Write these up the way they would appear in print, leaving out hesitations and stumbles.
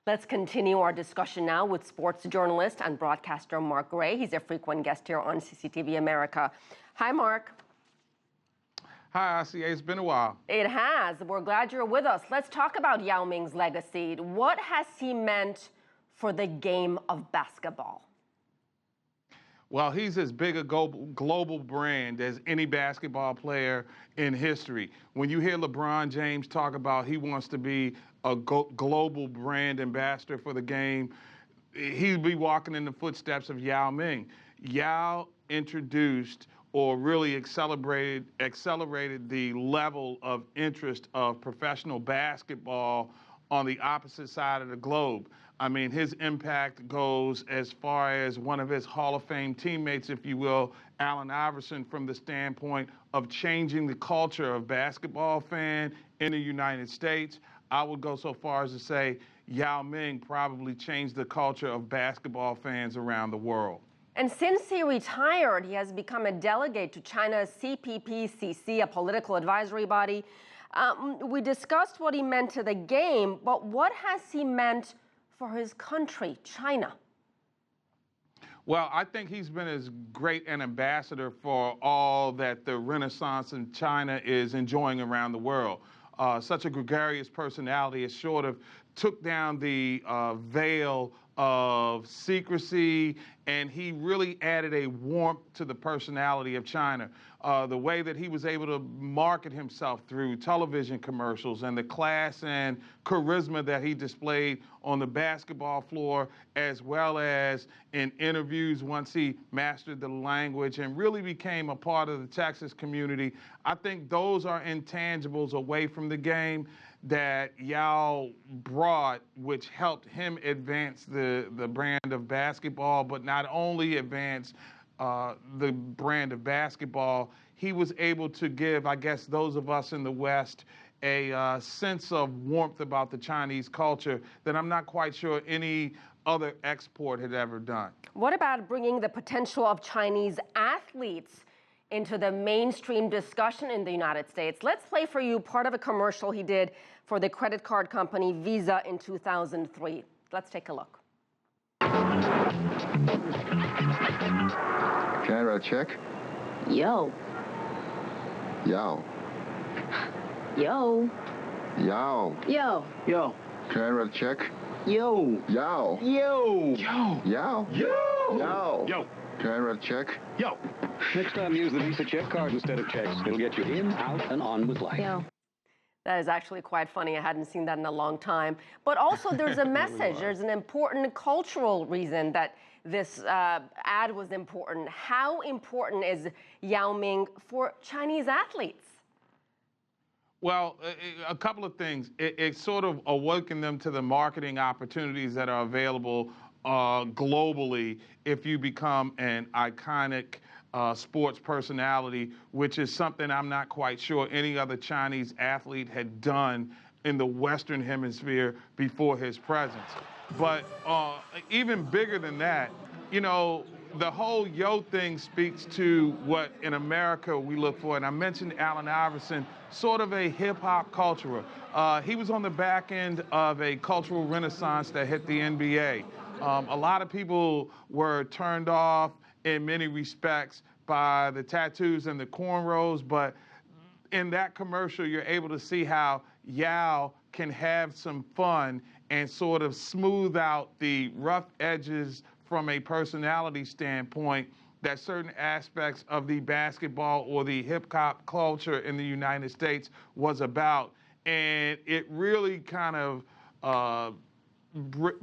Let's continue our discussion now with sports journalist and broadcaster Mark Gray. He's a frequent guest here on CCTV America. Hi, Mark. Hi, Asieh. It's been a while. It has. We're glad you're with us. Let's talk about Yao Ming's legacy. What has he meant for the game of basketball? Well, he's as big a global brand as any basketball player in history. When you hear LeBron James talk about he wants to be a global brand ambassador for the game, he'd be walking in the footsteps of Yao Ming. Yao introduced or really accelerated the level of interest of professional basketball on the opposite side of the globe. I mean, his impact goes as far as one of his Hall of Fame teammates, if you will, Allen Iverson, from the standpoint of changing the culture of basketball fan in the United States. I would go so far as to say Yao Ming probably changed the culture of basketball fans around the world. And since he retired, he has become a delegate to China's CPPCC, a political advisory body. We discussed what he meant to the game, but what has he meant for his country, China? Well, I think he's been as great an ambassador for all that the Renaissance in China is enjoying around the world. Such a gregarious personality has sort of took down the veil of secrecy, and he really added a warmth to the personality of China. The way that he was able to market himself through television commercials and the class and charisma that he displayed on the basketball floor, as well as in interviews once he mastered the language and really became a part of the Texas community. I think those are intangibles away from the game that Yao brought, which helped him advance the brand of basketball, but not only advance the brand of basketball, he was able to give, I guess, those of us in the West a sense of warmth about the Chinese culture that I'm not quite sure any other export had ever done. What about bringing the potential of Chinese athletes into the mainstream discussion in the United States? Let's play for you part of a commercial he did for the credit card company Visa in 2003. Let's take a look. Can I write a check? Yo. Yao. Yo. Yao. Yo. Yo. Can I write a check? Yo. Yao. Yo. Yao. Yo. Yao. Yo. Can I write a check? Yo. Next time, use the Visa check card instead of checks. It'll get you in, out, and on with life. Yo. That is actually quite funny. I hadn't seen that in a long time. But also there's a message. There's an important cultural reason that this ad was important. How important is Yao Ming for Chinese athletes? Well, a couple of things. It sort of awakened them to the marketing opportunities that are available globally if you become an iconic sports personality, which is something I'm not quite sure any other Chinese athlete had done in the Western Hemisphere before his presence. But even bigger than that, you know, the whole Yo thing speaks to what in America we look for. And I mentioned Allen Iverson, sort of a hip-hop culturer. He was on the back end of a cultural renaissance that hit the NBA. A lot of people were turned off in many respects by the tattoos and the cornrows, but in that commercial, you're able to see how Yao can have some fun and sort of smooth out the rough edges from a personality standpoint that certain aspects of the basketball or the hip-hop culture in the United States was about. And it really kind of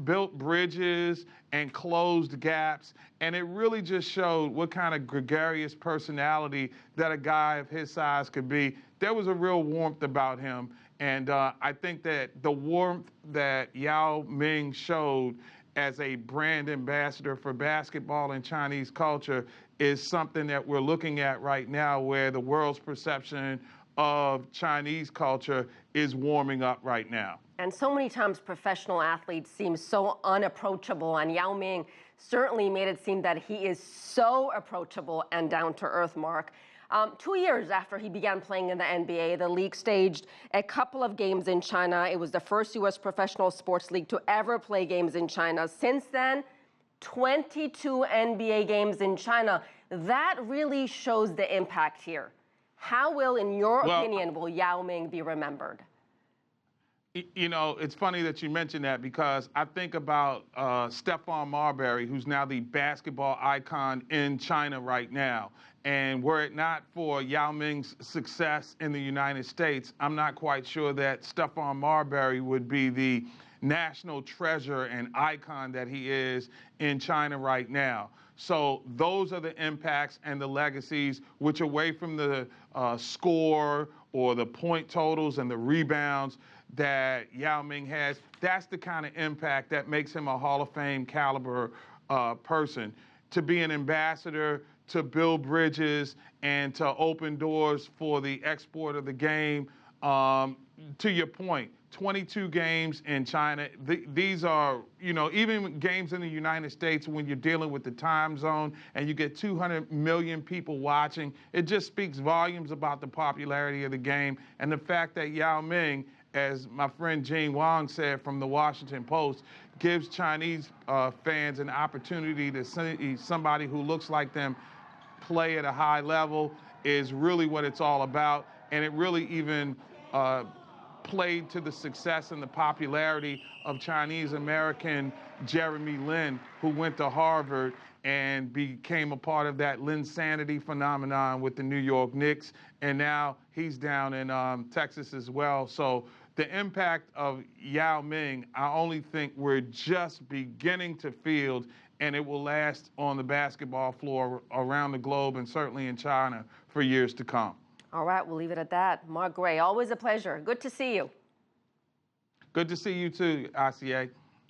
built bridges and closed gaps, and it really just showed what kind of gregarious personality that a guy of his size could be. There was a real warmth about him, and I think that the warmth that Yao Ming showed as a brand ambassador for basketball and Chinese culture is something that we're looking at right now, where the world's perception of Chinese culture is warming up right now. And so many times professional athletes seem so unapproachable, and Yao Ming certainly made it seem that he is so approachable and down to earth, Mark. 2 years after he began playing in the NBA, the league staged a couple of games in China. It was the first U.S. professional sports league to ever play games in China. Since then, 22 NBA games in China. That really shows the impact here. How will, in your opinion, will Yao Ming be remembered? You know, it's funny that you mentioned that because I think about Stephon Marbury, who's now the basketball icon in China right now. And were it not for Yao Ming's success in the United States, I'm not quite sure that Stephon Marbury would be the national treasure and icon that he is in China right now. So those are the impacts and the legacies, which away from the score or the point totals and the rebounds that Yao Ming has, that's the kind of impact that makes him a Hall of Fame caliber person. To be an ambassador, to build bridges, and to open doors for the export of the game. To your point, 22 games in China. These are, you know, even games in the United States when you're dealing with the time zone and you get 200 million people watching, it just speaks volumes about the popularity of the game and the fact that Yao Ming, as my friend Gene Wang said from the Washington Post, gives Chinese fans an opportunity to see somebody who looks like them play at a high level is really what it's all about. And it really even played to the success and the popularity of Chinese-American Jeremy Lin, who went to Harvard and became a part of that Linsanity phenomenon with the New York Knicks. And now he's down in Texas as well. So the impact of Yao Ming, I only think we're just beginning to field, and it will last on the basketball floor around the globe and certainly in China for years to come. All right, we'll leave it at that. Mark Gray, always a pleasure. Good to see you. Good to see you too, Asieh.